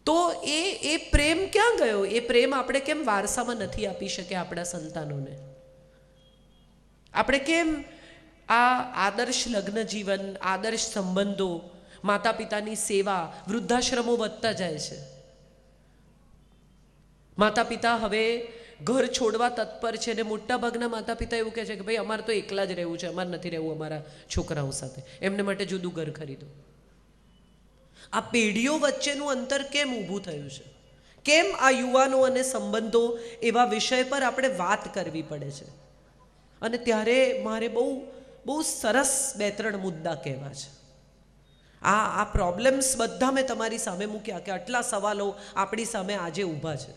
તો એ પ્રેમ ક્યાં ગયો? એ પ્રેમ આપણે કેમ વારસામાં નથી આપી શક્યા આપણા સંતાનોને? આપણે કેમ આ આદર્શ લગ્ન જીવન, આદર્શ સંબંધો, માતા પિતાની સેવા, વૃદ્ધાશ્રમો વધતા જાય છે. માતા પિતા હવે ઘર છોડવા તત્પર છે, અને મોટાભાગના માતા પિતા એવું કહે છે કે ભાઈ અમારે તો એકલા જ રહેવું છે, અમારે નથી રહેવું અમારા છોકરાઓ સાથે, એમને માટે જુદું ઘર ખરીદો. આ પેઢીઓ વચ્ચેનું અંતર કેમ ઊભું થયું છે? કેમ આ યુવાનો અને સંબંધો એવા વિષય પર આપણે વાત કરવી પડે છે? અને ત્યારે મારે બહુ બહુ સરસ 2-3 મુદ્દા કહેવા છે. આ પ્રોબ્લેમ્સ બધા મેં તમારી સામે મૂક્યા કે આટલા સવાલો આપણી સામે આજે ઊભા છે.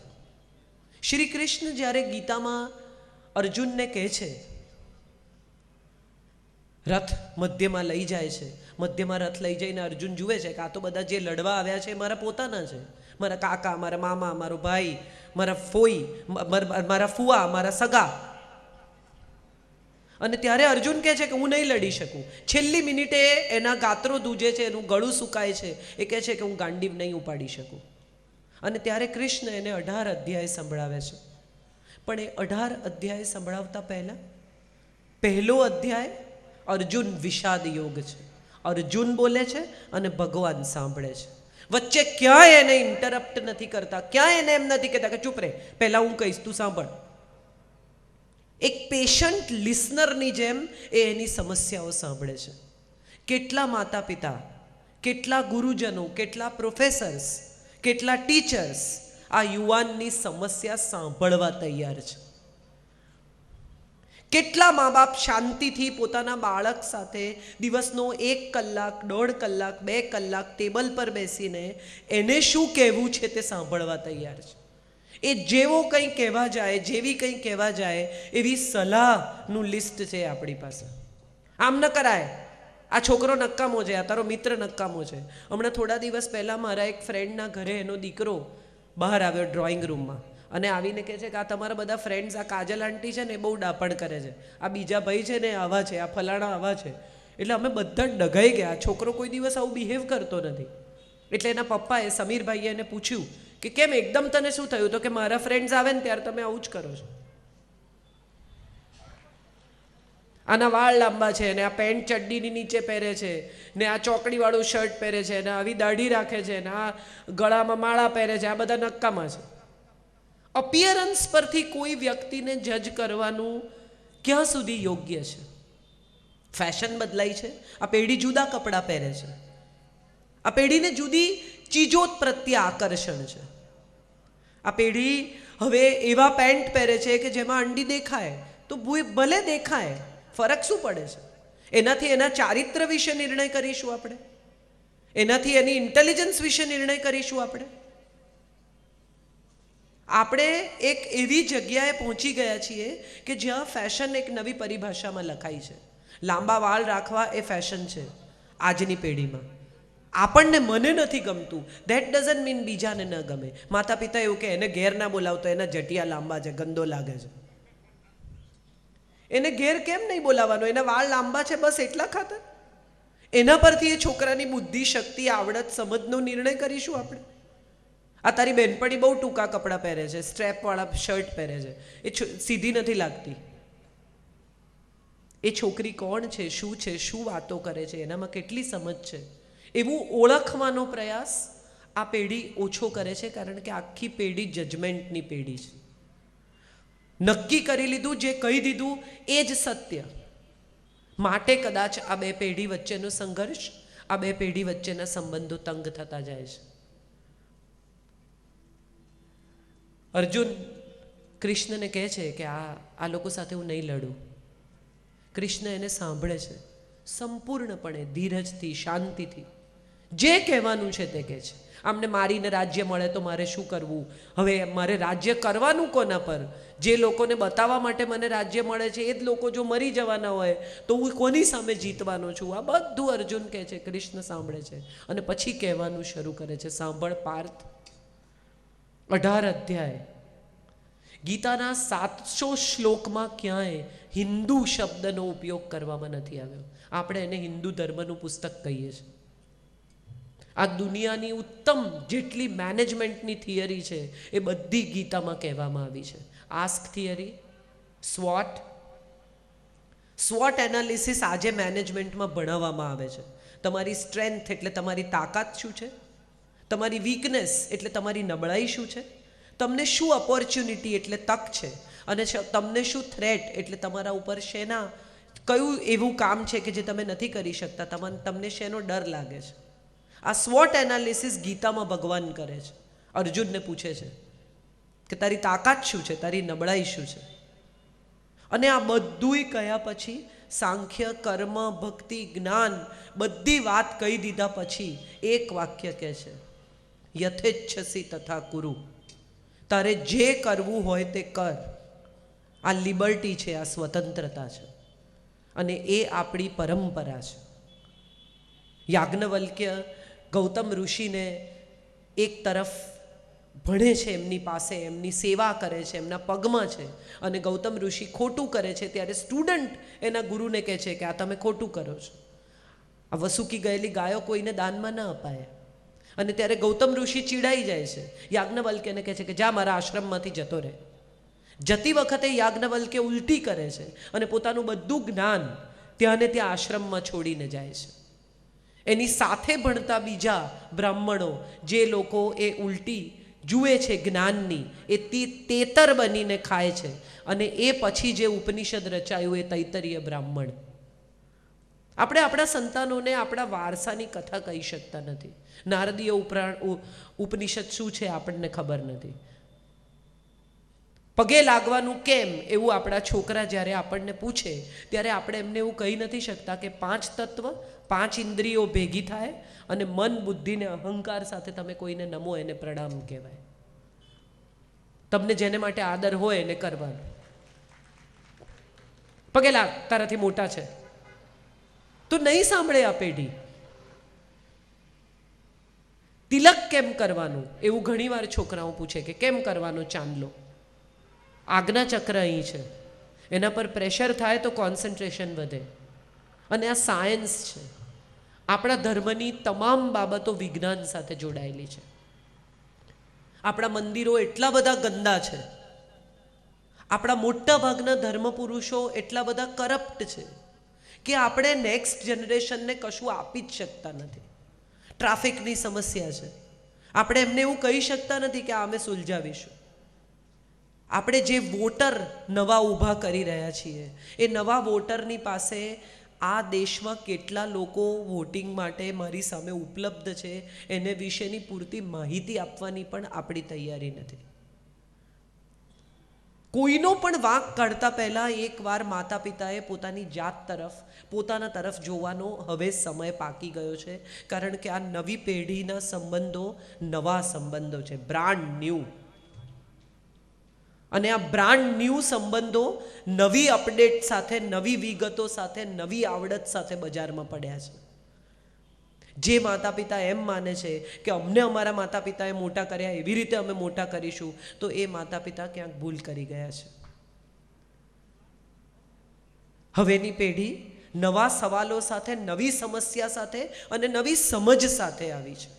શ્રી કૃષ્ણ જ્યારે ગીતામાં અર્જુનને કહે છે, રથ મધ્યમાં લઈ જાય છે, મધ્યમાં રથ લઈ જઈને અર્જુન જુએ છે કે આ તો બધા જે લડવા આવ્યા છે એ મારા પોતાના છે, મારા કાકા, મારા મામા, મારો ભાઈ, મારા ફોઈ, મારા ફુવા, મારા સગા. અને ત્યારે અર્જુન કહે છે કે હું નહીં લડી શકું. છેલ્લી મિનિટે એના ગાત્રો ધ્રુજે છે, એનું ગળું સુકાય છે, એ કહે છે કે હું ગાંડીવ નહીં ઉપાડી શકું. અને ત્યારે કૃષ્ણ એને 18 અધ્યાય સંભળાવે છે. પણ એ 18 અધ્યાય સંભળાવતા પહેલો અધ્યાય અર્જુન વિષાદ યોગ છે. અર્જુન બોલે છે અને ભગવાન સાંભળે છે. વચ્ચે ક્યાંય એને ઇન્ટરપ્ટ નથી કરતા, ક્યાંય એને એમ નથી કહેતા કે ચૂપ રહે, પહેલા હું કહીશ તું સાંભળ. એક પેશન્ટ લિસનરની જેમ એ એની સમસ્યાઓ સાંભળે છે. કેટલા માતા પિતા, કેટલા ગુરુજનો, કેટલા પ્રોફેસર્સ, કેટલા ટીચર્સ આ યુવાનની સમસ્યા સાંભળવા તૈયાર છે? કેટલા મા બાપ શાંતિથી પોતાના બાળક સાથે દિવસનો 1 કલાક, 1.5 કલાક, 2 કલાક ટેબલ પર બેસીને એને શું કહેવું છે તે સાંભળવા તૈયાર છે? એ જેવો કંઈ કહેવા જાય, જેવી કંઈ કહેવા જાય એવી સલાહનું લિસ્ટ છે આપણી પાસે. આમ ન કરાય, આ છોકરો નકામો છે, આ તારો મિત્ર નકામો છે. હમણાં થોડા દિવસ પહેલાં મારા એક ફ્રેન્ડના ઘરે એનો દીકરો બહાર આવ્યો ડ્રોઈંગ રૂમમાં, અને આવીને કહે છે કે આ તમારા બધા ફ્રેન્ડ્સ, આ કાજલ આંટી છે ને એ બહુ ડાપણ કરે છે, આ બીજા ભાઈ છે ને આવા છે, આ ફલાણા આવા છે. એટલે અમે બધા ડઘાઈ ગયા, છોકરો કોઈ દિવસ આવું બિહેવ કરતો નથી. એટલે એના પપ્પાએ, સમીરભાઈએ એને પૂછ્યું કે કેમ એકદમ તને શું થયું? તો કે મારા ફ્રેન્ડ્સ આવે ને ત્યારે તમે આવું જ કરો છો. આના વાળ લાંબા છે ને આ પેન્ટ ચડ્ડીની નીચે પહેરે છે ને આ ચોકડીવાળું શર્ટ પહેરે છે ને આવી દાઢી રાખે છે ને આ ગળામાં માળા પહેરે છે, આ બધા નક્કામાં છે. અપિયરન્સ પરથી કોઈ વ્યક્તિને જજ કરવાનું ક્યાં સુધી યોગ્ય છે? ફેશન બદલાઈ છે, આ પેઢી જુદા કપડાં પહેરે છે, આ પેઢીને જુદી ચીજો પ્રત્યે આકર્ષણ છે. આ પેઢી હવે એવા પેન્ટ પહેરે છે કે જેમાં અંડી દેખાય તો ભલે દેખાય, ફરક શું પડે છે? એનાથી એના ચારિત્ર વિશે નિર્ણય કરીશું આપણે? એનાથી એની ઇન્ટેલિજન્સ વિશે નિર્ણય કરીશું આપણે? આપણે એક એવી જગ્યાએ પહોંચી ગયા છીએ કે જ્યાં ફેશન એક નવી પરિભાષામાં લખાઈ છે. લાંબા વાળ રાખવા એ ફેશન છે આજની પેઢીમાં. આપણને મને નથી ગમતું, ધેટ ડઝન્ટ મીન બીજાને ન ગમે. માતા પિતા એવું કે એને ઘેર ના બોલાવતો, એના જટિયા લાંબા છે, ગંદો લાગે છે. એને ઘેર કેમ નહીં બોલાવવાનો? એના વાળ લાંબા છે બસ એટલા ખાતર? એના પરથી એ છોકરાની બુદ્ધિ, શક્તિ, આવડત, સમજનો નિર્ણય કરીશું આપણે? આ તારી બહેનપણી બહુ ટૂંકા કપડાં પહેરે છે, સ્ટ્રેપવાળા શર્ટ પહેરે છે, એ સીધી નથી લાગતી. એ છોકરી કોણ છે, શું છે, શું વાતો કરે છે, એનામાં કેટલી સમજ છે, એવું ઓળખવાનો પ્રયાસ આ પેઢી ઓછો કરે છે. કારણ કે આખી પેઢી જજમેન્ટની પેઢી છે. નક્કી કરી લીધું, જે કહી દીધું એ જ સત્ય. માટે કદાચ આ બે પેઢી વચ્ચેનો સંઘર્ષ, આ બે પેઢી વચ્ચેના સંબંધો તંગ થતા જાય છે. અર્જુન કૃષ્ણને કહે છે કે આ લોકો સાથે હું નહીં લડું. કૃષ્ણ એને સાંભળે છે સંપૂર્ણપણે, ધીરજથી, શાંતિથી. જે કહેવાનું છે તે કહે છે. આમને મારીને રાજ્ય મળે તો મારે શું કરવું? હવે મારે રાજ્ય કરવાનું કોના પર? જે લોકોને બતાવવા માટે મને રાજ્ય મળે છે એ જ લોકો જો મરી જવાના હોય તો હું કોની સામે જીતવાનો છું? આ બધું અર્જુન કહે છે. કૃષ્ણ સાંભળે છે અને પછી કહેવાનું શરૂ કરે છે, સાંભળ પાર્થ, 18 અધ્યાય ગીતાના 700 શ્લોકમાં ક્યાંય હિન્દુ શબ્દનો ઉપયોગ કરવામાં નથી આવ્યો. આપણે એને હિન્દુ ધર્મનું પુસ્તક કહીએ છીએ. આ દુનિયાની ઉત્તમ જેટલી મેનેજમેન્ટની થિયરી છે એ બધી ગીતામાં કહેવામાં આવી છે. આસ્ક થિયરી, સ્વોટ એનાલિસિસ આજે મેનેજમેન્ટમાં ભણાવવામાં આવે છે. તમારી સ્ટ્રેન્થ એટલે તમારી તાકાત શું છે, તમારી વીકનેસ એટલે તમારી નબળાઈ શું છે, તમને શું ઓપોર્ચ્યુનિટી એટલે તક છે, અને તમને શું થ્રેટ એટલે તમારા ઉપર શેના કયું એવું કામ છે કે જે તમે નથી કરી શકતા, તમને શેનો ડર લાગે છે. આ સ્વોટ એનાલિસિસ ગીતામાં ભગવાન કરે છે. અર્જુનને પૂછે છે કે તારી તાકાત શું છે, તારી નબળાઈ શું છે. અને આ બધુંય કહ્યા પછી સાંખ્ય, કર્મ, ભક્તિ, જ્ઞાન બધી વાત કહી દીધા પછી એક વાક્ય કહે છે, યથેચ્છસી તથા કુરુ. તારે જે કરવું હોય તે કર. આ લિબર્ટી છે, આ સ્વતંત્રતા છે, અને એ આપણી પરંપરા છે. યાજ્ઞવલ્ક્ય ગૌતમ ઋષિને એક તરફ ભણે છે, એમની પાસે એમની સેવા કરે છે, એમના પગમાં છે, અને ગૌતમ ઋષિ ખોટું કરે છે ત્યારે સ્ટુડન્ટ એના ગુરુને કહે છે કે આ તમે ખોટું કરો છો, આ વસુકી ગયેલી ગાયો કોઈને દાનમાં ન અપાય. અને ત્યારે ગૌતમ ઋષિ ચીડાઈ જાય છે, યાજ્ઞવલ્ક્યને કહે છે કે જા મારા આશ્રમમાંથી જતો રહે. જતી વખતે યાજ્ઞવલ્ક્ય ઉલટી કરે છે અને પોતાનું બધું જ્ઞાન ત્યાં ને ત્યાં આશ્રમમાં છોડીને જાય છે. એની સાથે ભણતા બીજા બ્રાહ્મણો, જે લોકો એ ઉલટી જુએ છે જ્ઞાનની, એ તેતર બનીને ખાય છે. અને એ પછી જે ઉપનિષદ રચાયું એ તૈતરીય બ્રાહ્મણ. આપણે આપણા સંતાનોને આપણા વારસાની કથા કહી શકતા નથી. નારદીય ઉપનિષદ શું છે આપણને ખબર નથી. પગે લાગવાનું કેમ એવું આપણા છોકરા જ્યારે આપણને પૂછે ત્યારે આપણે એમને એવું કહી નથી શકતા કે 5 તત્વ 5 ઇન્દ્રિયો ભેગી થાય અને મન, બુદ્ધિ ને અહંકાર સાથે તમે કોઈને નમો, એને પ્રણામ કહેવાય. તમને જેને માટે આદર હોય એને કરવાનું. પગે લાગ, તારાથી મોટા છે. તો નહીં સાંભળે આ પેઢી. તિલક કેમ કરવાનું એવું ઘણીવાર છોકરાઓ પૂછે કે કેમ કરવાનો ચાંદલો. આજ્ઞા ચક્ર અહીં છે, એના પર પ્રેશર થાય તો કોન્સન્ટ્રેશન વધે. અને આ સાયન્સ છે. આપણા ધર્મની તમામ બાબતો વિજ્ઞાન સાથે જોડાયેલી છે. આપણા મંદિરો એટલા બધા ગંદા છે, આપણા મોટા ભાગના ધર્મ પુરુષો એટલા બધા કરપ્ટ છે કે આપણે નેક્સ્ટ જનરેશનને કશું આપી જ શકતા નથી. ટ્રાફિકની સમસ્યા છે, આપણે એમને એવું કહી શકતા નથી કે આ અમે સુલઝાવીશું. આપણે જે વોટર નવા ઊભા કરી રહ્યા છીએ એ નવા વોટરની પાસે આ દેશમાં કેટલા લોકો વોટિંગ માટે મારી સામે ઉપલબ્ધ છે એને વિશેની પૂરતી માહિતી આપવાની પણ આપણી તૈયારી નથી. કોઈનો પણ વાંક કાઢતા પહેલાં એકવાર માતા પિતાએ પોતાની જાત તરફ, પોતાના તરફ જોવાનો હવે સમય પાકી ગયો છે. કારણ કે આ નવી પેઢીના સંબંધો નવા સંબંધો છે, બ્રાન્ડ ન્યૂ. અને આ બ્રાન્ડ ન્યૂ સંબંધો નવી અપડેટ સાથે, નવી વિગતો સાથે, નવી આવડત સાથે બજારમાં પડ્યા છે. જે માતા પિતા એમ માને છે કે અમને અમારા માતા પિતાએ મોટા કર્યા એવી રીતે અમે મોટા કરીશું, તો એ માતા પિતા ક્યાંક ભૂલ કરી ગયા છે. હવેની પેઢી નવા સવાલો સાથે, નવી સમસ્યા સાથે અને નવી સમજ સાથે આવી છે.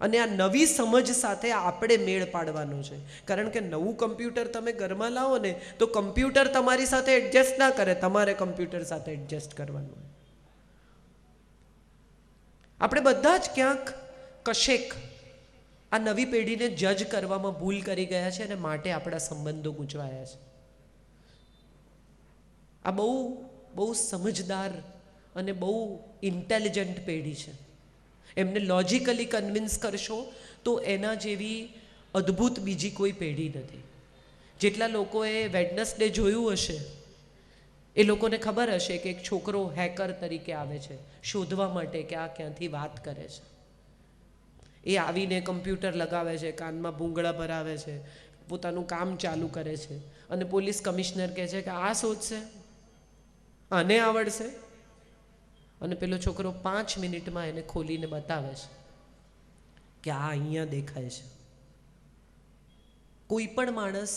અને આ નવી સમજ સાથે આપણે મેળ પાડવાનો છે. કારણ કે નવું કમ્પ્યુટર તમે ઘરમાં લાવો ને તો કમ્પ્યુટર તમારી સાથે એડજસ્ટ ના કરે, તમારે કમ્પ્યુટર સાથે એડજસ્ટ કરવાનું. આપણે બધા જ ક્યાંક કશેક આ નવી પેઢીને જજ કરવામાં ભૂલ કરી ગયા છે અને માટે આપણા સંબંધો ગૂંચવાયા છે. આ બહુ સમજદાર અને બહુ ઇન્ટેલિજન્ટ પેઢી છે. એમને લોજિકલી કન્વિન્સ કરશો તો એના જેવી અદ્ભુત બીજી કોઈ પેઢી નથી. જેટલા લોકોએ વેડનસડે જોયું હશે એ લોકોને ખબર હશે કે એક છોકરો હેકર તરીકે આવે છે શોધવા માટે કે આ ક્યાંથી વાત કરે છે. એ આવીને કમ્પ્યુટર લગાવે છે, કાનમાં ભૂંગળા ભરાવે છે, પોતાનું કામ ચાલુ કરે છે અને પોલીસ કમિશનર કહે છે કે આ શોધશે, આને આવડશે. અને પેલો છોકરો 5 મિનિટમાં એને ખોલીને બતાવે છે કે આ અહીંયા દેખાય છે. કોઈ પણ માણસ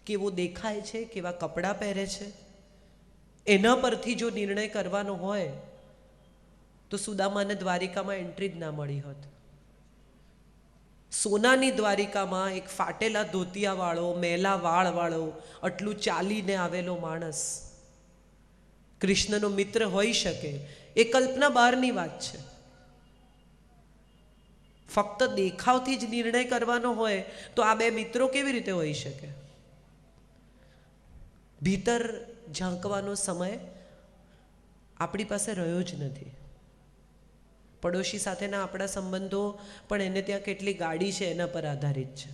કેવો દેખાય છે, કેવા કપડાં પહેરે છે, એના પરથી જો નિર્ણય કરવાનો હોય તો સુદામાને દ્વારિકામાં એન્ટ્રી જ ના મળી હોત. સોનાની દ્વારિકામાં એક ફાટેલા ધોતિયાવાળો, મેલા વાળવાળો, આટલું ચાલીને આવેલો માણસ કૃષ્ણનો મિત્ર હોઈ શકે એ કલ્પના બહારની વાત છે. ફક્ત દેખાવથી જ નિર્ણય કરવાનો હોય તો આ બે મિત્રો કેવી રીતે હોઈ શકે? ભીતર ઝાંકવાનો સમય આપણી પાસે રહ્યો જ નથી. પડોશી સાથેના આપણા સંબંધો પણ એને ત્યાં કેટલી ગાડી છે એના પર આધારિત છે.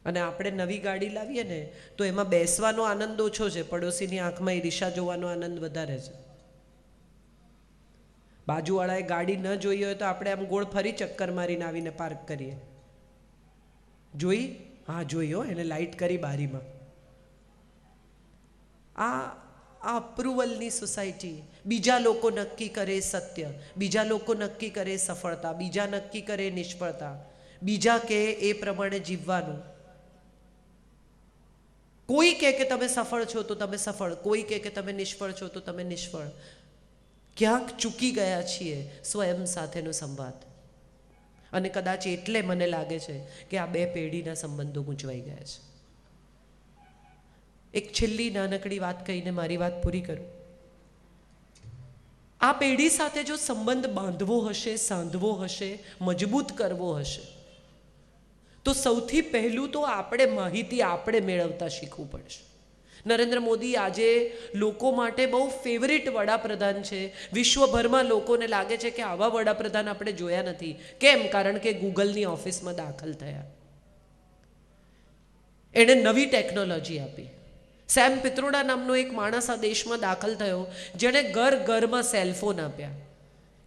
અને આપણે નવી ગાડી લાવીએ ને તો એમાં બેસવાનો આનંદ ઓછો છે, પડોશીની આંખમાં ઈર્ષા જોવાનો આનંદ વધારે છે. બાજુવાળાએ ગાડી ન જોઈ હોય તો આપણે આમ ગોળ ફરી ચક્કર મારીને આવીને પાર્ક કરીએ. જોઈ? હા જોઈ હો, એને લાઇટ કરી બારીમાં. આ અપ્રુવલની સોસાયટી. બીજા લોકો નક્કી કરે સત્ય, બીજા લોકો નક્કી કરે સફળતા, બીજા નક્કી કરે નિષ્ફળતા, બીજા કે એ પ્રમાણે જીવવાનું. કોઈ કહે કે તમે સફળ છો તો તમે સફળ, કોઈ કહે કે તમે નિષ્ફળ છો તો તમે નિષ્ફળ. ક્યાંક ચૂકી ગયા છીએ સ્વયં સાથેનો સંવાદ. અને કદાચ એટલે મને લાગે છે કે આ બે પેઢીના સંબંધો ગૂંચવાઈ ગયા છે. એક છેલ્લી નાનકડી વાત કહીને મારી વાત પૂરી કરું. આ પેઢી સાથે જો સંબંધ બાંધવો હશે, સાંધવો હશે, મજબૂત કરવો હશે તો સૌથી પહેલું તો આપણે માહિતી આપણે મેળવતા શીખવું પડશે. નરેન્દ્ર મોદી આજે લોકો માટે બહુ ફેવરિટ વડાપ્રધાન છે. વિશ્વભરમાં લોકોને લાગે છે કે આવા વડાપ્રધાન આપણે જોયા નથી. કેમ? કારણ કે ગૂગલની ઓફિસમાં દાખલ થયા. એણે નવી ટેકનોલોજી આપી. સેમ પિત્રોડા નામનો એક માણસ આ દેશમાં દાખલ થયો જેણે ઘર ઘરમાં સેલફોન આપ્યા.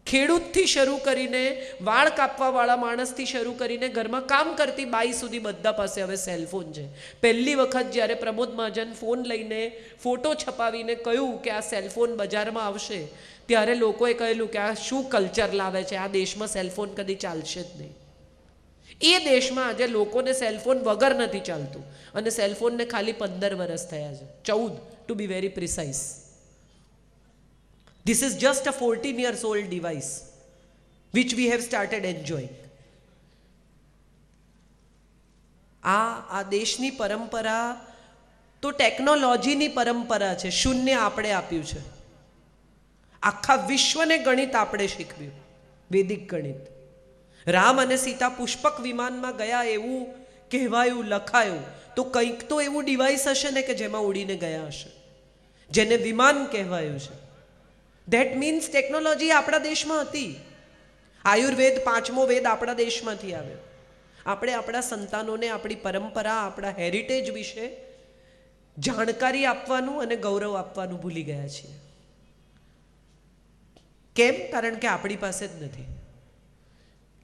ખેડૂતથી શરૂ કરીને વાળ કાપવાવાળા માણસથી શરૂ કરીને ઘરમાં કામ કરતી બાઈ સુધી બધા પાસે હવે સેલફોન છે. પહેલી વખત જ્યારે પ્રમોદ મહાજન ફોન લઈને ફોટો છપાવીને કહ્યું કે આ સેલફોન બજારમાં આવશે ત્યારે લોકોએ કહેલું કે આ શું કલ્ચર લાવે છે, આ દેશમાં સેલફોન કદી ચાલશે જ નહીં. એ દેશમાં આજે લોકોને સેલફોન વગર નથી ચાલતું અને સેલફોનને ખાલી 15 વર્ષ થયા છે, 14 to be very precise. This is just a 14 years old device which we have started enjoying. આ દેશની પરંપરા તો ટેકનોલોજીની પરંપરા છે. શૂન્ય આપણે આપ્યું છે. આખા વિશ્વને ગણિત આપણે શીખવ્યું, વૈદિક ગણિત. રામ અને સીતા પુષ્પક વિમાનમાં ગયા એવું કહેવાયું, લખાયું. તો કંઈક તો એવું ડિવાઇસ હશે ને કે જેમાં ઉડીને ગયા હશે, જેને વિમાન કહેવાયું છે. ધેટ મીન્સ ટેકનોલોજી આપણા દેશમાં હતી. આયુર્વેદ 5મો વેદ આપણા દેશમાંથી આવ્યો. આપણે આપણા સંતાનોને આપણી પરંપરા, આપણા હેરિટેજ વિશે જાણકારી આપવાનું અને ગૌરવ આપવાનું ભૂલી ગયા છીએ. કેમ? કારણ કે આપણી પાસે જ નથી.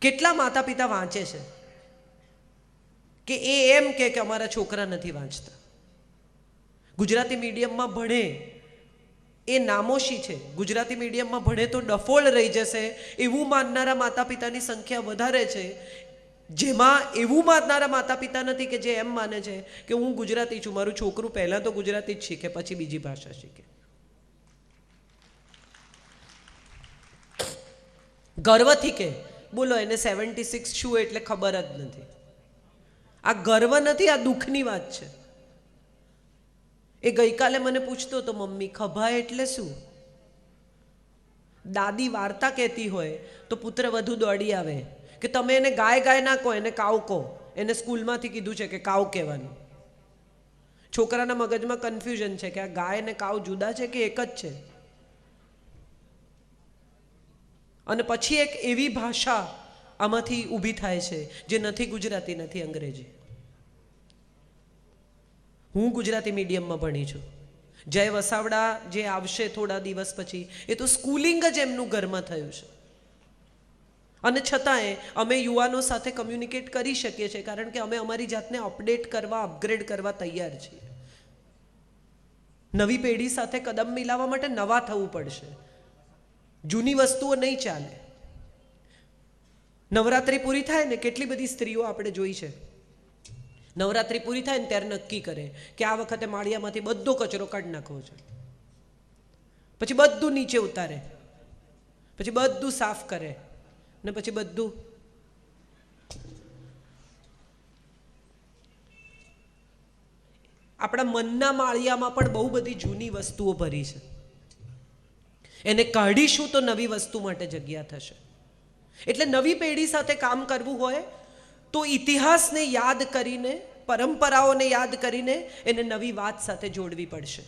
કેટલા માતા પિતા વાંચે છે કે એમ કે અમારા છોકરા નથી વાંચતા. ગુજરાતી મીડિયમમાં ભણે એ નામોશી છે. ગુજરાતી મીડિયમમાં ભણે તો ડફોળ રહી જશે એવું માનનારા માતા પિતાની સંખ્યા વધારે છે. જેમાં એવું માનનારા માતા પિતા નથી કે જે એમ માને છે કે હું ગુજરાતી છું, મારું છોકરું પહેલાં તો ગુજરાતી જ શીખે પછી બીજી ભાષા શીખે. ગર્વથી કે બોલો એને 76 શું એટલે ખબર જ નથી. આ ગર્વ નથી, આ દુઃખની વાત છે. એ ગઈકાલે મને પૂછતો હતો, મમ્મી ખભા એટલે શું? દાદી વાર્તા કહેતી હોય તો પુત્ર વધુ દોડી આવે કે તમે એને ગાય ગાય ના કહો, એને કાવ કહો. એને સ્કૂલમાંથી કીધું છે કે કાવ કહેવાનું. છોકરાના મગજમાં કન્ફ્યુઝન છે કે આ ગાય ને કાવ જુદા છે કે એક જ છે. અને પછી એક એવી ભાષા આમાંથી ઊભી થાય છે જે નથી ગુજરાતી, નથી અંગ્રેજી. હું ગુજરાતી મીડિયમમાં ભણી છું. જય વસાવડા જે આવશે થોડા દિવસ પછી, એ તો સ્કૂલિંગ જ એમનું ઘરમાં થયું છે. અને છતાંય અમે યુવાનો સાથે કમ્યુનિકેટ કરી શકીએ છીએ કારણ કે અમે અમારી જાતને અપડેટ કરવા, અપગ્રેડ કરવા તૈયાર છીએ. નવી પેઢી સાથે કદમ મિલાવવા માટે નવા થવું પડશે. જૂની વસ્તુઓ નહીં ચાલે. નવરાત્રિ પૂરી થાય ને, કેટલી બધી સ્ત્રીઓ આપણે જોઈ છે, નવરાત્રિ પૂરી થાય ને ત્યારે નક્કી કરે કે આ વખતે માળિયામાંથી બધો કચરો કાઢી નાખવો છે. પછી બધું નીચે ઉતારે પછી બધું સાફ કરે ને પછી બધું આપણા મનના માળિયામાં પણ બહુ બધી જૂની વસ્તુઓ ભરી છે. એને કાઢીશું તો નવી વસ્તુ માટે જગ્યા થશે. એટલે નવી પેઢી સાથે કામ કરવું હોય તો ઇતિહાસને યાદ કરીને, પરંપરાઓને યાદ કરીને એને નવી વાત સાથે જોડવી પડશે.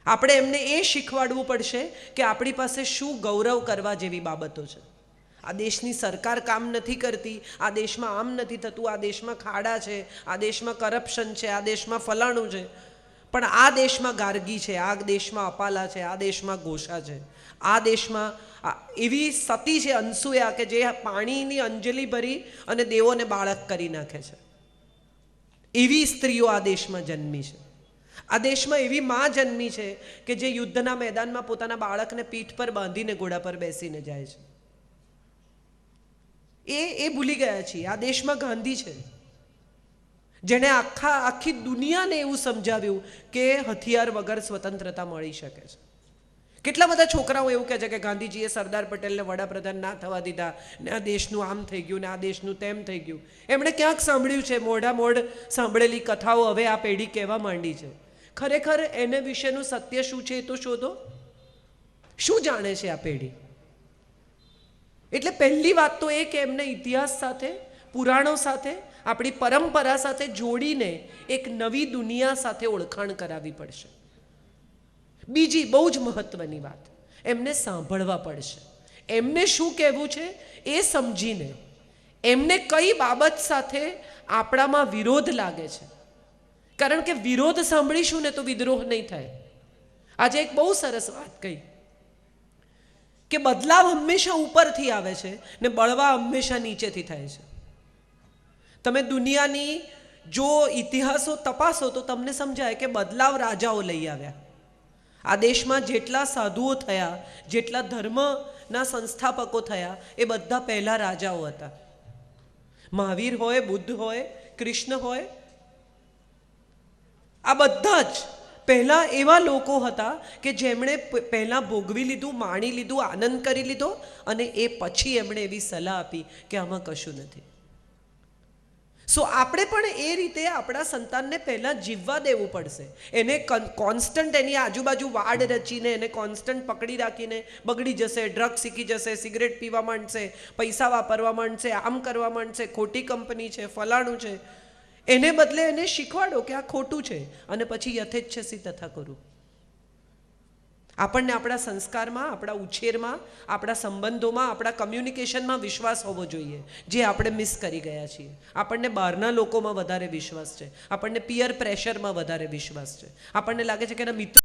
આપણે એમને એ શીખવાડવું પડશે કે આપણી પાસે શું ગૌરવ કરવા જેવી બાબતો છે. આ દેશની સરકાર કામ નથી કરતી, આ દેશમાં આમ નથી થતું, આ દેશમાં ખાડા છે, આ દેશમાં કરપ્શન છે, આ દેશમાં ફલાણું છે, પણ આ દેશમાં ગાર્ગી છે, આ દેશમાં અપાલા છે, આ દેશમાં ઘોષા છે, આ દેશમાં એવી સતી છે અનસુયા કે જે પાણીની અંજલિ ભરી અને દેવોને બાળક કરી નાખે છે. એવી સ્ત્રીઓ આ દેશમાં જન્મી છે. આ દેશમાં એવી માં જન્મી છે કે જે યુદ્ધના મેદાનમાં પોતાના બાળકને પીઠ પર બાંધીને ઘોડા પર બેસીને જાય છે. એ ભૂલી ગયા છીએ. આ દેશમાં ગાંધી છે જેણે આખી દુનિયાને એવું સમજાવ્યું કે હથિયાર વગર સ્વતંત્રતા મળી શકે છે. કેટલા બધા છોકરાઓ એવું કહે છે કે ગાંધીજીએ સરદાર પટેલને વડાપ્રધાન ના થવા દીધા ને આ દેશનું આમ થઈ ગયું ને આ દેશનું તેમ થઈ ગયું. એમણે ક્યાંક સાંભળ્યું છે, મોઢ સાંભળેલી કથાઓ હવે આ પેઢી કહેવા માંડી છે. ખરેખર એને વિશેનું સત્ય શું છે એ તો શોધો. શું જાણે છે આ પેઢી? એટલે પહેલી વાત તો એ કે એમને ઇતિહાસ સાથે, પુરાણો સાથે, આપણી પરંપરા સાથે જોડીને એક નવી દુનિયા સાથે ઓળખાણ કરાવવી પડશે. બીજી બહુ જ મહત્વની વાત, એમને સાંભળવા પડશે. એમને શું કહેવું છે એ સમજીને એમને કઈ બાબત સાથે આપણામાં વિરોધ લાગે છે. કારણ કે વિરોધ સાંભળીશું ને તો વિદ્રોહ નહીં થાય. આજે એક બહુ સરસ વાત કહી કે બદલાવ હંમેશા ઉપરથી આવે છે ને બળવા હંમેશા નીચેથી થાય છે. તમે દુનિયાની જો ઇતિહાસો તપાસો તો તમને સમજાય કે બદલાવ રાજાઓ લઈ આવ્યા. આ દેશમાં જેટલા સાધુઓ થયા, જેટલા ધર્મના સંસ્થાપકો થયા, એ બધા પહેલા રાજાઓ હતા. મહાવીર હોય, બુદ્ધ હોય, કૃષ્ણ હોય, આ બધા જ પહેલા એવા લોકો હતા કે જેમણે પહેલા ભોગવી લીધું, માણી લીધું, આનંદ કરી લીધો અને એ પછી એમણે એવી સલાહ આપી કે આમાં કશું નથી. સો આપણે પણ એ રીતે આપણા સંતાનને પહેલાં જીવવા દેવું પડશે. એને કોન્સ્ટન્ટ એની આજુબાજુ વાડ રચીને એને કોન્સ્ટન્ટ પકડી રાખીને બગડી જશે, ડ્રગ શીખી જશે, સિગરેટ પીવા માંડશે, પૈસા વાપરવા માંડશે, આમ કરવા માંડશે, ખોટી કંપની છે, ફલાણું છે, એને બદલે એને શીખવાડો કે આ ખોટું છે અને પછી યથેચ્છસી તથા કરું. આપણને આપણા સંસ્કારમાં, આપણા ઉછેરમાં, આપણા સંબંધોમાં, આપણા કમ્યુનિકેશનમાં વિશ્વાસ હોવો જોઈએ, જે આપણે મિસ કરી ગયા છીએ. આપણને બહારના લોકોમાં વધારે વિશ્વાસ છે, આપણને પિયર પ્રેશરમાં વધારે વિશ્વાસ છે, આપણને લાગે છે કે એના મિત્રો